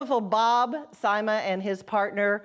Beautiful Bob Sima and his partner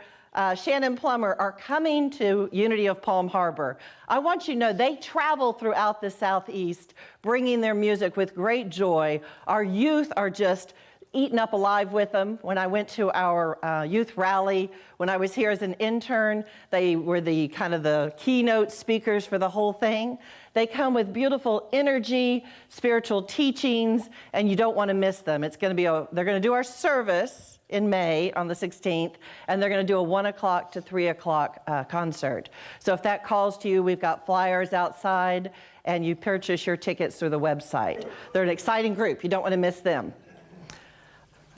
Shannon Plummer are coming to Unity of Palm Harbor. I want you to know they travel throughout the Southeast, bringing their music with great joy. Our youth are just eaten up alive with them. When I went to our youth rally, when I was here as an intern, they were the kind of the keynote speakers for the whole thing. They come with beautiful energy, spiritual teachings, and you don't want to miss them. It's going to be they're going to do our service in May on the 16th, and they're going to do a 1 o'clock to 3 o'clock concert. So if that calls to you, we've got flyers outside, and you purchase your tickets through the website. They're an exciting group. You don't want to miss them.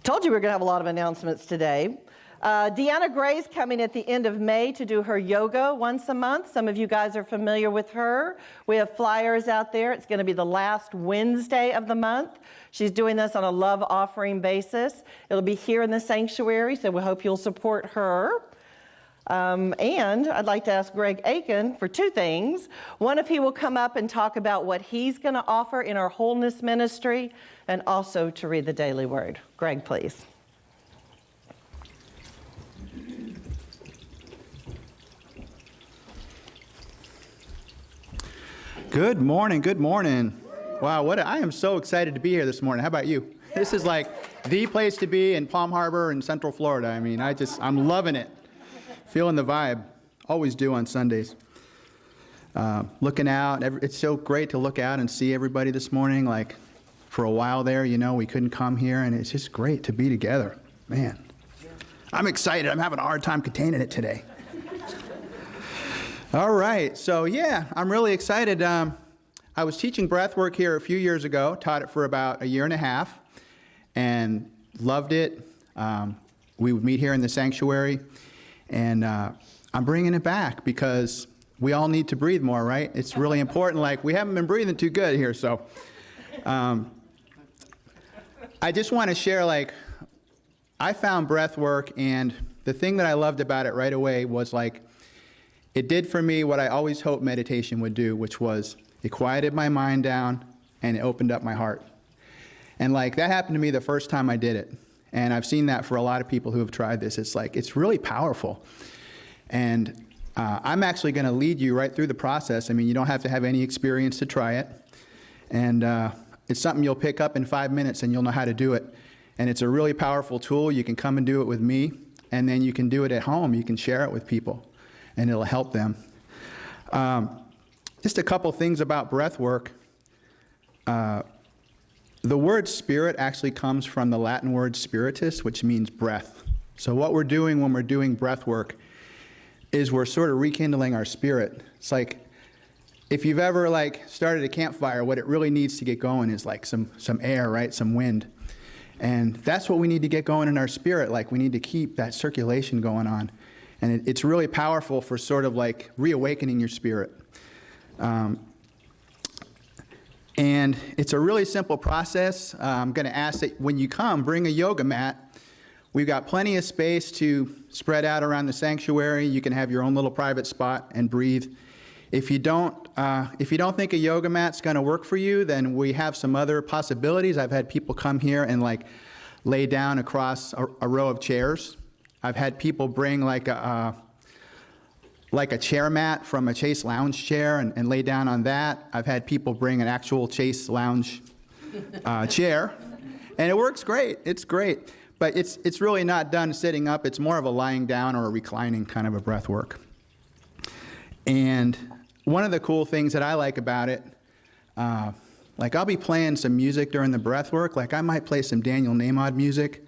Told you we were going to have a lot of announcements today. Deanna Gray's coming at the end of May to do her yoga once a month. Some of you guys are familiar with her. We have flyers out there. It's going to be the last Wednesday of the month. She's doing this on a love offering basis. It'll be here in the sanctuary, so we hope you'll support her. And I'd like to ask Greg Aiken for two things. One, if he will come up and talk about what he's going to offer in our wholeness ministry, and also to read the daily word. Greg, please. Good morning, good morning. Wow, I am so excited to be here this morning. How about you? This is like the place to be in Palm Harbor in Central Florida. I mean, I'm loving it. Feeling the vibe. Always do on Sundays. Looking out, it's so great to look out and see everybody this morning. Like, for a while there, you know, we couldn't come here, and it's just great to be together. Man, I'm excited. I'm having a hard time containing it today. All right, so yeah, I'm really excited. I was teaching breath work here a few years ago, taught it for about a year and a half, and loved it. We would meet here in the sanctuary, and I'm bringing it back because we all need to breathe more, right? It's really important. Like, we haven't been breathing too good here, so I just want to share, like, I found breath work, and the thing that I loved about it right away was, like, it did for me what I always hoped meditation would do, which was it quieted my mind down and it opened up my heart. And like, that happened to me the first time I did it. And I've seen that for a lot of people who have tried this. It's like, it's really powerful. And I'm actually going to lead you right through the process. I mean, you don't have to have any experience to try it. And it's something you'll pick up in 5 minutes and you'll know how to do it. And it's a really powerful tool. You can come and do it with me, and then you can do it at home. You can share it with people, and it'll help them. Just a couple things about breath work. The word spirit actually comes from the Latin word spiritus, which means breath. So what we're doing when we're doing breath work is we're sort of rekindling our spirit. It's like, if you've ever like started a campfire, what it really needs to get going is like some air, right? Some wind. And that's what we need to get going in our spirit. Like, we need to keep that circulation going on. And it's really powerful for sort of like reawakening your spirit. And it's a really simple process. I'm going to ask that when you come, bring a yoga mat. We've got plenty of space to spread out around the sanctuary. You can have your own little private spot and breathe. If you don't think a yoga mat's going to work for you, then we have some other possibilities. I've had people come here and like lay down across a row of chairs. I've had people bring like a chair mat from a Chase lounge chair and lay down on that. I've had people bring an actual Chase lounge chair, and it works great. It's great, but it's really not done sitting up. It's more of a lying down or a reclining kind of a breath work. And one of the cool things that I like about it, like, I'll be playing some music during the breath work. Like, I might play some Daniel Namod music.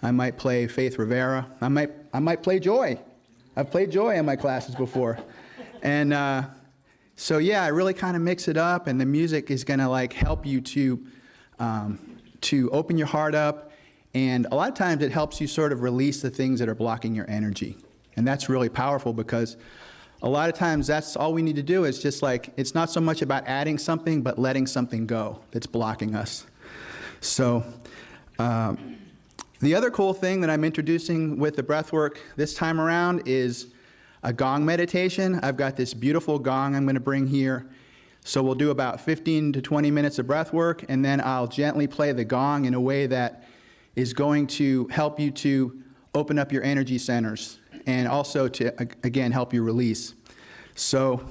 I might play Faith Rivera. I might play Joy. I've played Joy in my classes before. And so yeah, I really kind of mix it up, and the music is going to like help you to open your heart up. And a lot of times it helps you sort of release the things that are blocking your energy. And that's really powerful, because a lot of times that's all we need to do is just like, it's not so much about adding something, but letting something go that's blocking us. So the other cool thing that I'm introducing with the breath work this time around is a gong meditation. I've got this beautiful gong I'm going to bring here. So we'll do about 15 to 20 minutes of breath work, and then I'll gently play the gong in a way that is going to help you to open up your energy centers and also to, again, help you release. So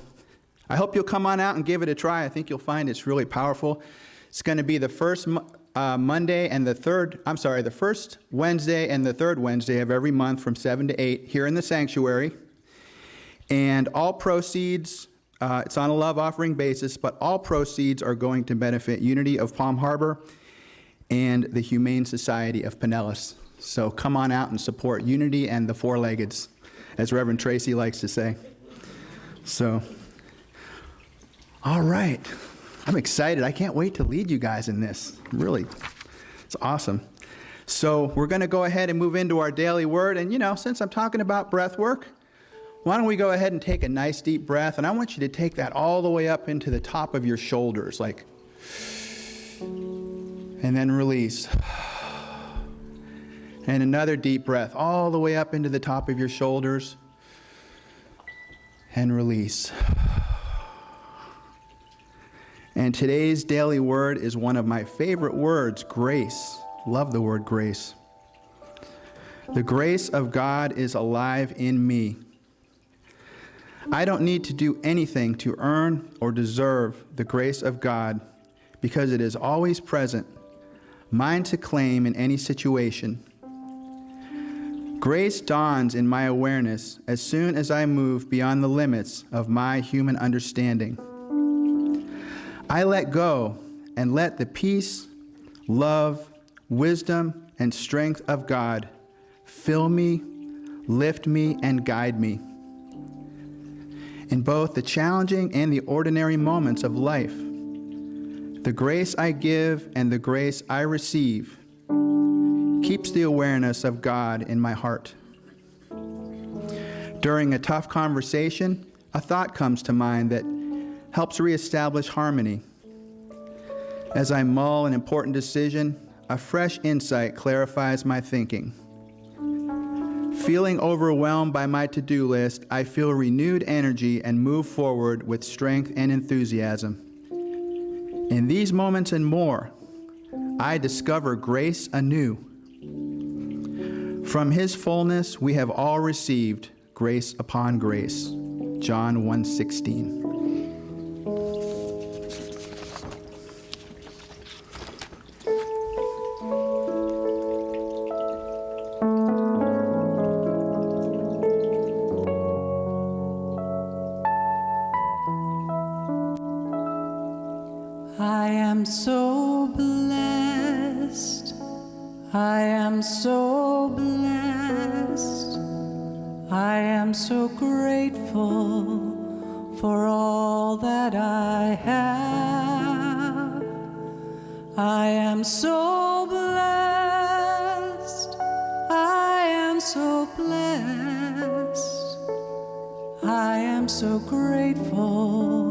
I hope you'll come on out and give it a try. I think you'll find it's really powerful. It's going to be the first Monday and the the first Wednesday and the third Wednesday of every month from 7 to 8 here in the sanctuary. And all proceeds, it's on a love offering basis, but all proceeds are going to benefit Unity of Palm Harbor and the Humane Society of Pinellas. So come on out and support Unity and the Four-Leggeds, as Reverend Tracey likes to say. So, all right. I'm excited. I can't wait to lead you guys in this. Really, it's awesome. So we're going to go ahead and move into our daily word. And, since I'm talking about breath work, why don't we go ahead and take a nice deep breath, and I want you to take that all the way up into the top of your shoulders, and then release. And another deep breath all the way up into the top of your shoulders, and release. And today's daily word is one of my favorite words, grace. Love the word grace. The grace of God is alive in me. I don't need to do anything to earn or deserve the grace of God because it is always present, mine to claim in any situation. Grace dawns in my awareness as soon as I move beyond the limits of my human understanding. I let go and let the peace, love, wisdom, and strength of God fill me, lift me, and guide me. In both the challenging and the ordinary moments of life, the grace I give and the grace I receive keeps the awareness of God in my heart. During a tough conversation, a thought comes to mind that helps reestablish harmony. As I mull an important decision, a fresh insight clarifies my thinking. Feeling overwhelmed by my to-do list, I feel renewed energy and move forward with strength and enthusiasm. In these moments and more, I discover grace anew. From his fullness, we have all received grace upon grace. John 1:16. I am so blessed. I am so blessed. I am so grateful for all that I have. I am so blessed. I am so blessed. I am so grateful.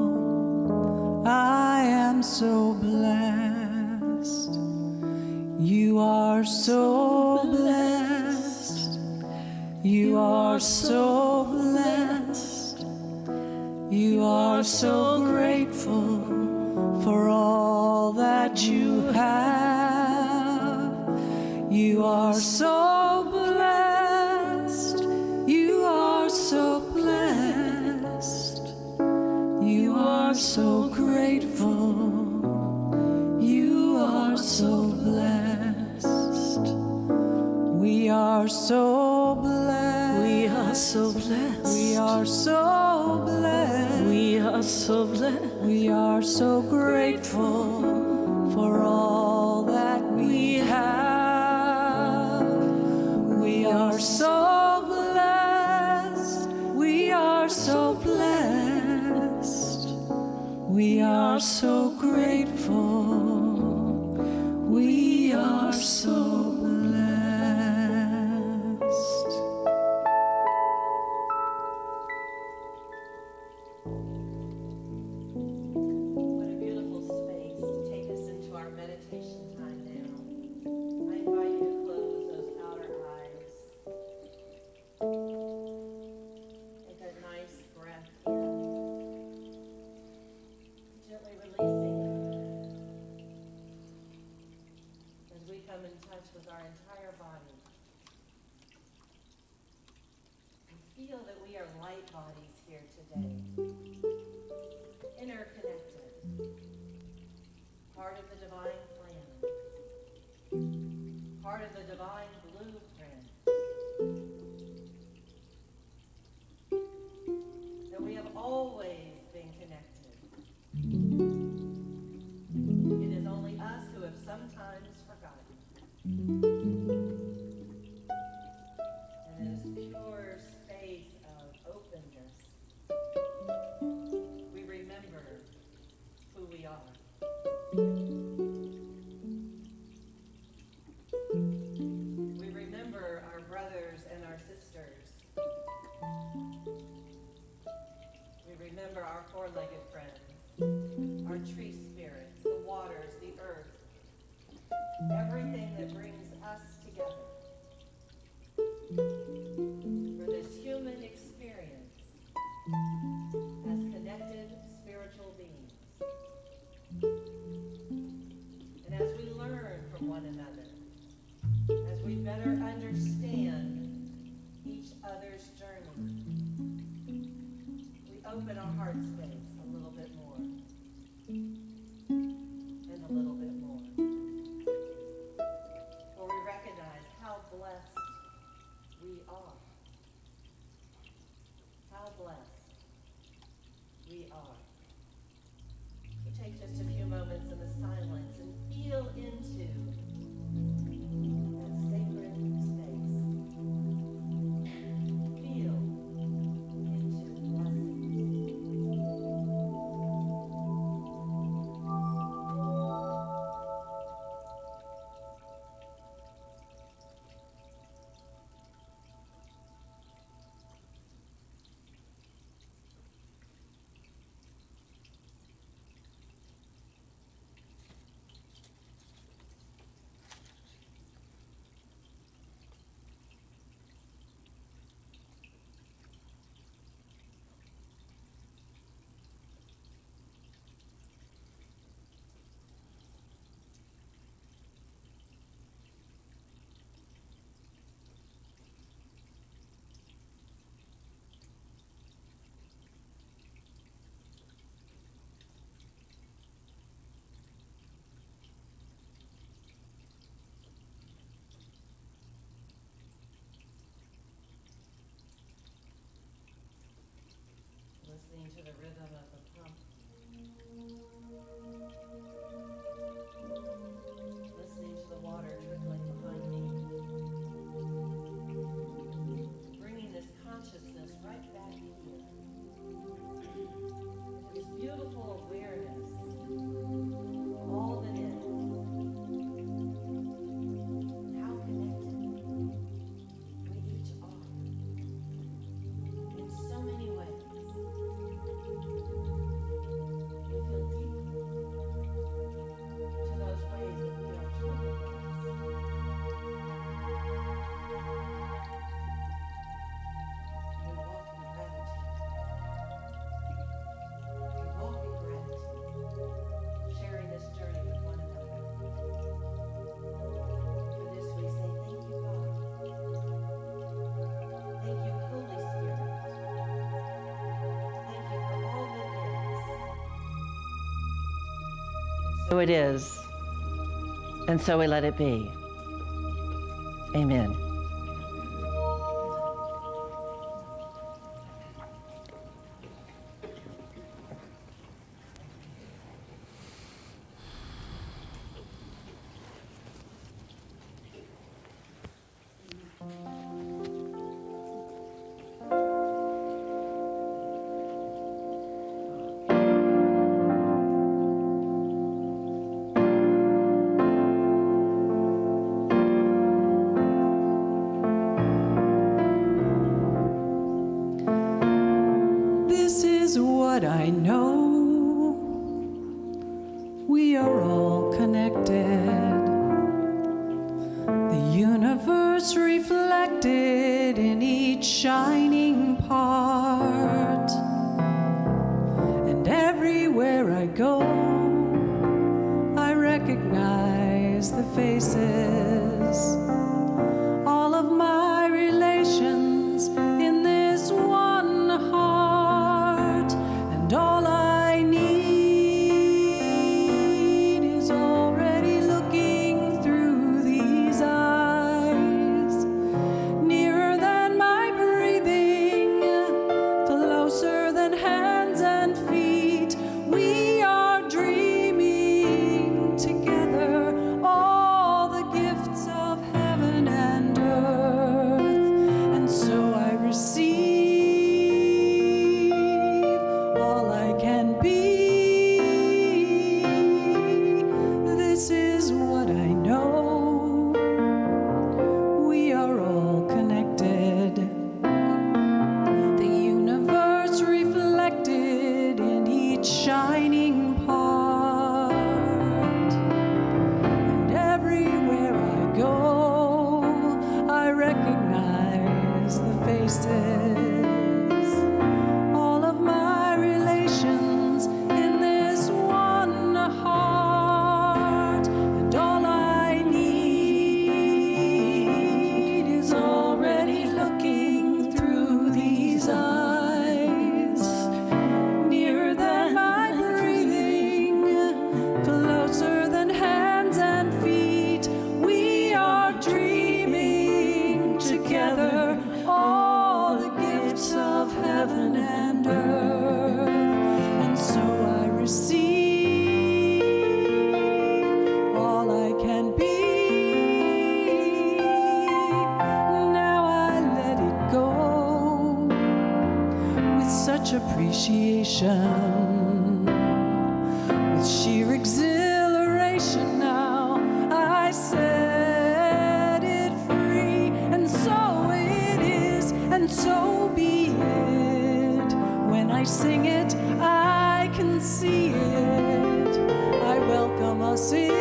I am so blessed. You are so blessed. You are so blessed. You are so grateful for all that you have. You are so blessed. You are so blessed. You are so grateful. You are so blessed. We are so blessed. We are so blessed. We are so blessed. We are so blessed. We are so grateful for all that we have. We are so blessed. We are so blessed. We are so grateful. We are so blessed. What a beautiful space to take us into our meditation time now. I invite you to close those outer eyes. Take a nice breath in. Gently releasing with our entire body. We feel that we are light bodies here today, interconnected, part of the divine plan, part of the divine blueprint, that we have always been connected. It is only us who have sometimes forgotten. And in this pure space of openness, we remember who we are. We remember our brothers and our sisters. We remember our four-legged friends, our tree spirits, the waters, the earth, everything that brings us together for this human experience as connected spiritual beings. And as we learn from one another, as we better understand each other's journey, we open our heart space a little bit more and a little bit more. For we recognize how blessed we are. How blessed we are. So take just a few moments in the silence and feel into that sacred space. Feel into blessings. Listening to the rhythm of the pump. Listening to the water trickling behind me. Bringing this consciousness right back here. This beautiful awareness of all that is. How connected we each are. In so many ways. We feel deeply to those ways that we are truly blessed. We walk in gratitude. We walk in gratitude, sharing this journey with one another. For this we say, thank you, God. Thank you, Holy Spirit. Thank you for all that is. So it is, and so we let it be. Amen. This is what I know. We are all connected. The universe reflected in each shining part. And everywhere I go, I recognize the faces all of my relations in this one heart, and all I need is already looking through these eyes. Nearer than my breathing, closer than hands and feet, we are dreaming together all the gifts of heaven and earth. And so I receive all I can be. This is what I know. We are all connected. The universe reflected in each shining part. And everywhere I go, I recognize the faces. All of my relations in this one heart. And all I need is already looking through these eyes. Nearer than my breathing, closer than hands and feet, we are dreaming together all the gifts of heaven and earth. And so I receive all I can be. Now I let it go with such appreciation, with sheer exhilaration. Now I set it free, and so it is, and so be it. When I sing it, I can see it. I welcome us in,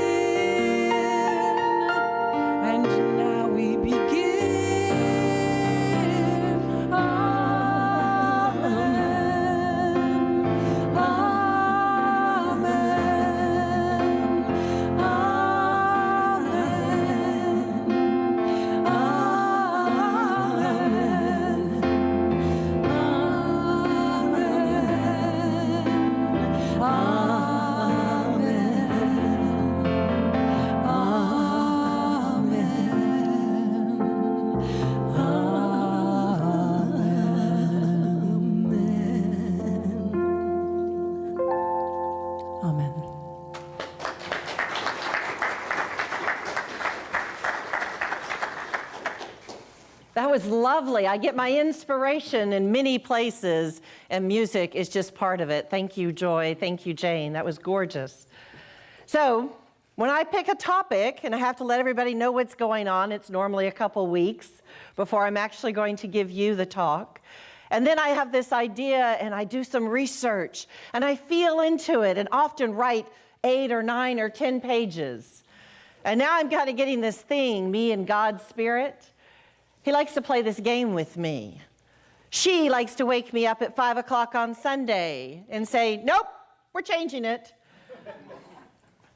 and now we begin. Amen. Amen. Amen. Amen. That was lovely. I get my inspiration in many places, and music is just part of it. Thank you, Joy. Thank you, Jane. That was gorgeous. So, when I pick a topic and I have to let everybody know what's going on, it's normally a couple weeks before I'm actually going to give you the talk. And then I have this idea and I do some research and I feel into it and often write 8 or 9 or 10 pages. And now I'm kind of getting this thing, me and God's Spirit. He likes to play this game with me. She likes to wake me up at 5 o'clock on Sunday and say, nope, we're changing it.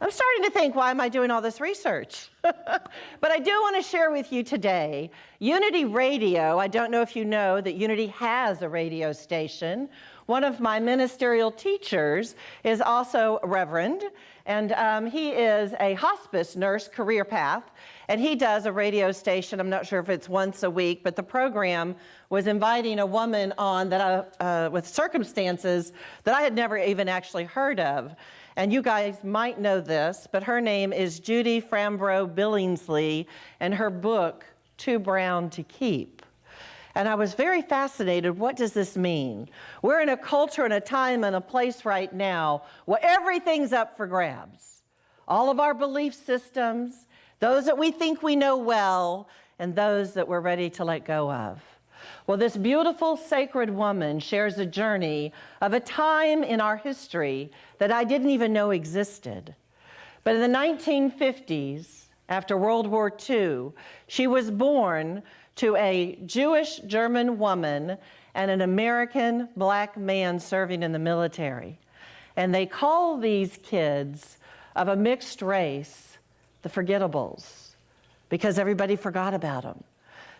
I'm starting to think, why am I doing all this research? But I do want to share with you today, Unity Radio. I don't know if you know that Unity has a radio station. One of my ministerial teachers is also a reverend, and he is a hospice nurse career path, and he does a radio station. I'm not sure if it's once a week, but the program was inviting a woman on that with circumstances that I had never even actually heard of. And you guys might know this, but her name is Judy Frambrough Billingsley, and her book, Too Brown to Keep. And I was very fascinated, what does this mean? We're in a culture and a time and a place right now where everything's up for grabs. All of our belief systems, those that we think we know well, and those that we're ready to let go of. Well, this beautiful, sacred woman shares a journey of a time in our history that I didn't even know existed. But in the 1950s, after World War II, she was born to a Jewish German woman and an American black man serving in the military. And they call these kids of a mixed race the Forgettables. because everybody forgot about them.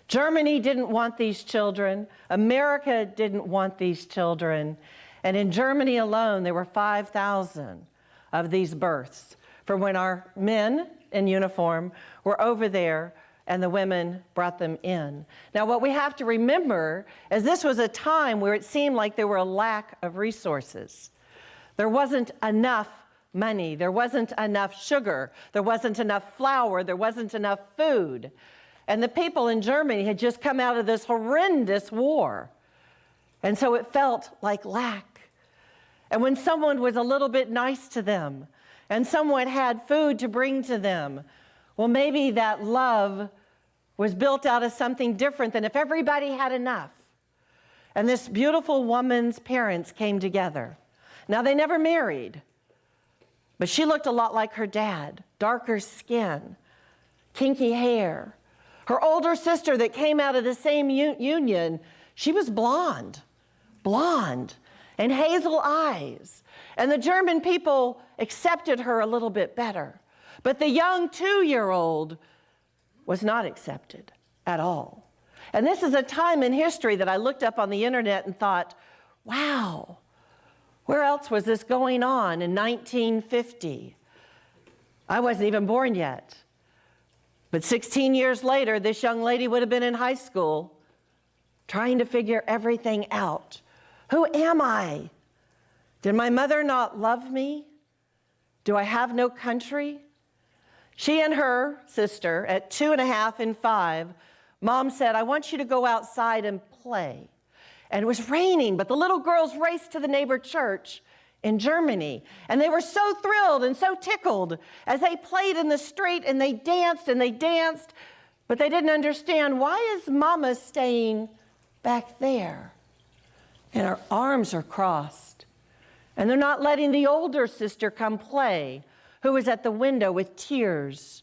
Germany didn't want these children. America didn't want these children. And in Germany alone, there were 5,000 of these births from when our men in uniform were over there and the women brought them in. Now, what we have to remember is this was a time where it seemed like there were a lack of resources. There wasn't enough money. There wasn't enough sugar. There wasn't enough flour. There wasn't enough food. And the people in Germany had just come out of this horrendous war. And so it felt like lack. And when someone was a little bit nice to them, and someone had food to bring to them, well, maybe that love was built out of something different than if everybody had enough. And this beautiful woman's parents came together. Now, they never married, but she looked a lot like her dad, darker skin, kinky hair. Her older sister that came out of the same union, she was blonde, and hazel eyes. And the German people accepted her a little bit better. But the young 2-year-old was not accepted at all. And this is a time in history that I looked up on the internet and thought, wow, where else was this going on in 1950? I wasn't even born yet. But 16 years later, this young lady would have been in high school trying to figure everything out. Who am I? Did my mother not love me? Do I have no country? She and her sister, at 2.5 and 5, Mom said, I want you to go outside and play. And it was raining, but the little girls raced to the neighbor church in Germany. And they were so thrilled and so tickled as they played in the street and they danced, but they didn't understand, why is Mama staying back there? And her arms are crossed. And they're not letting the older sister come play, who was at the window with tears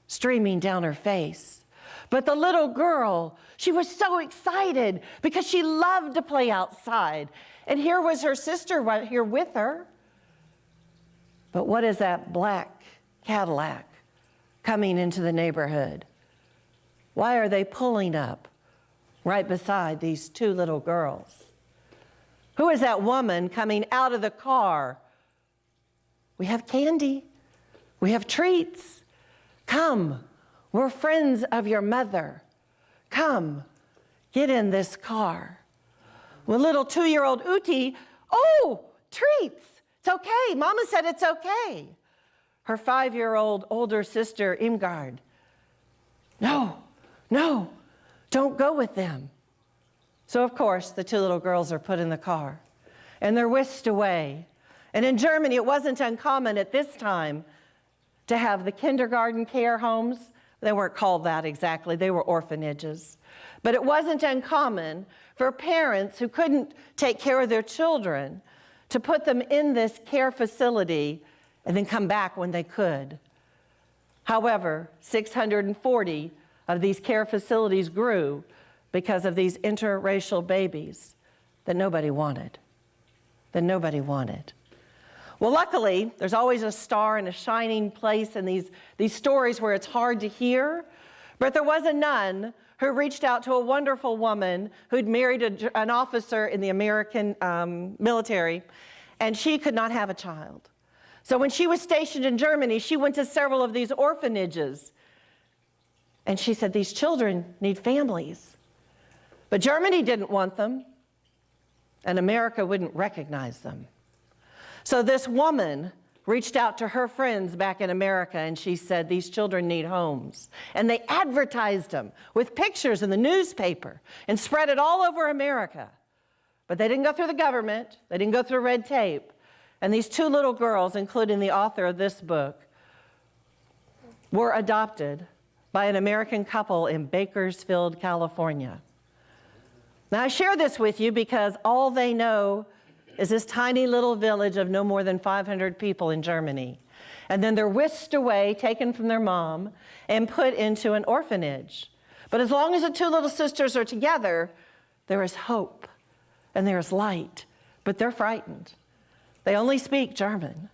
streaming down her face. But the little girl, she was so excited because she loved to play outside. And here was her sister right here with her. But what is that black Cadillac coming into the neighborhood? Why are they pulling up right beside these 2 little girls? Who is that woman coming out of the car? We have candy. We have treats. Come, we're friends of your mother. Come, get in this car. Well, little 2-year-old Uti, oh, treats. It's okay. Mama said it's okay. Her 5-year-old older sister, Imgard, no, don't go with them. So, of course, the 2 little girls are put in the car, and they're whisked away. And in Germany, it wasn't uncommon at this time to have the kindergarten care homes. They weren't called that exactly. They were orphanages. But it wasn't uncommon for parents who couldn't take care of their children to put them in this care facility and then come back when they could. However, 640 of these care facilities grew because of these interracial babies that nobody wanted. Well, luckily, there's always a star and a shining place in these stories where it's hard to hear. But there was a nun who reached out to a wonderful woman who'd married an officer in the American military, and she could not have a child. So when she was stationed in Germany, she went to several of these orphanages. And she said, these children need families. But Germany didn't want them, and America wouldn't recognize them. So this woman reached out to her friends back in America, and she said, these children need homes. And they advertised them with pictures in the newspaper and spread it all over America. But they didn't go through the government. They didn't go through red tape. And these 2 little girls, including the author of this book, were adopted by an American couple in Bakersfield, California. Now, I share this with you because all they know is this tiny little village of no more than 500 people in Germany. And then they're whisked away, taken from their mom, and put into an orphanage. But as long as the 2 little sisters are together, there is hope and there is light. But they're frightened. They only speak German.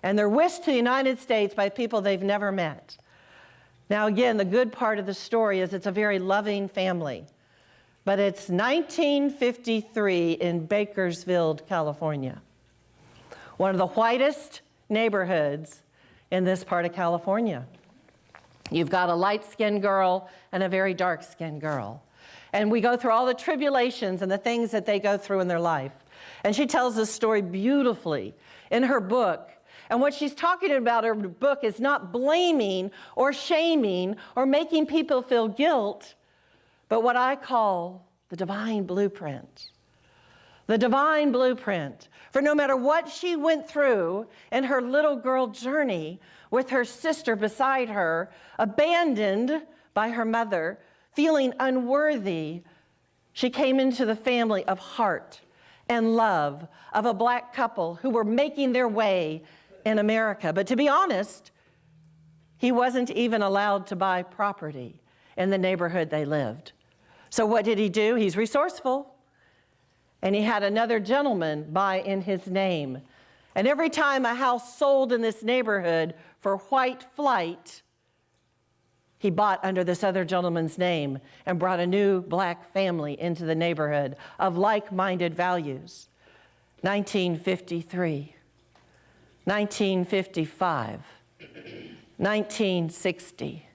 And they're whisked to the United States by people they've never met. Now again, the good part of the story is it's a very loving family. But it's 1953 in Bakersfield, California, one of the whitest neighborhoods in this part of California. You've got a light-skinned girl and a very dark-skinned girl. And we go through all the tribulations and the things that they go through in their life. And she tells this story beautifully in her book. And what she's talking about in her book is not blaming or shaming or making people feel guilt, but what I call the divine blueprint. The divine blueprint. For no matter what she went through in her little girl journey with her sister beside her, abandoned by her mother, feeling unworthy, she came into the family of heart and love of a black couple who were making their way in America. But to be honest, he wasn't even allowed to buy property in the neighborhood they lived. So what did he do? He's resourceful. And he had another gentleman buy in his name. And every time a house sold in this neighborhood for white flight, he bought under this other gentleman's name and brought a new black family into the neighborhood of like-minded values. 1953, 1955, 1960,